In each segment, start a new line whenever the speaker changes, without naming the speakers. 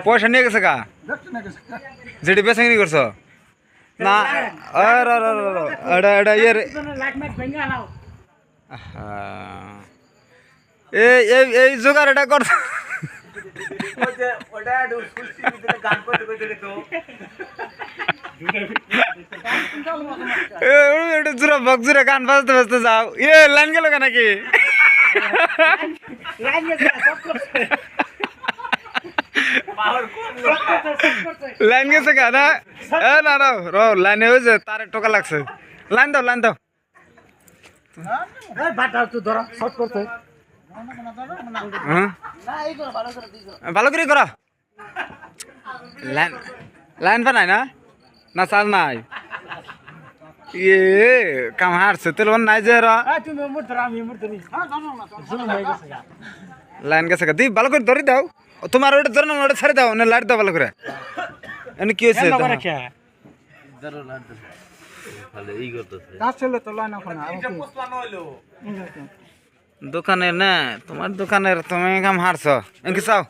পয়সা নিয়ে গেছে গা যেটি বেছে কিনি করছো না এটা ইয়ের এই জোগাড় এটা কর জোরা বক জোরা গান বাজতে বাজতে যাও লাইন গেল নাকি লাইন গেছে গা না না লাইনে হয়েছে তার টোকা লাগছে লাইন দাও ভালো করে করা লাইন বানাই না চাল নাই কাম হারছে তেল নাই যে লাইন গেছে দি ভালো করে ধরে দাও তোমার ওটা ধরে না ওটা ছেড়ে দাও না লাইট দাও ভালো করে এনে কি হয়েছে দোকানে না তোমার দোকানের তুমি কাম হারছ এনকি চাও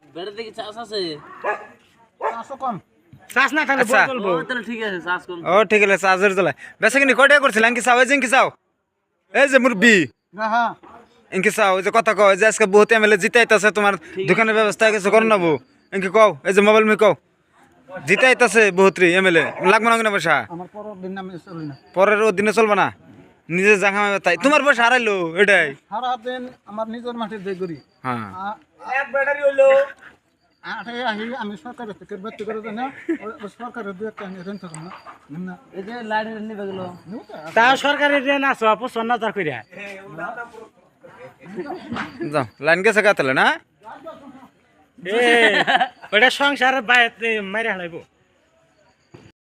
ও ঠিক আছে চার্জের জ্বলাই বেসা কিনি কয়টা করছিল এনকি চাও এনকি চাও এই যে মুরবি এনকি চাও এই যে কথা কও যে আজকে বহুত এমএলএ জিতাইতাছে তোমার দোকানের ব্যবস্থা কিছু করো না বউ এনকি কও এই যে মোবাইল মি কও জিতাইতাছে বহুত রে এমএলএ লাগবে না পয়সা পরের দিনে চলবে না নিজে জাগা তাই তোমার পয়সা হারাইলো এটাই
সারাদিন আমার নিজের মাঠে যে করি
হ্যাঁ
এক ব্যাটারি হইলো আমি সরকারের থেকে ভর্তি করে দেন সরকারের দু একটা ঋণ থাকুন না
এই যে লাইনের নিবে গেল
তা সরকারের ঋণ আছে পছন্দ না তার কইরা
যাও লাইন গেছে গাতলে না
ওটা সংসার বাইরে মাইরা হালাইবো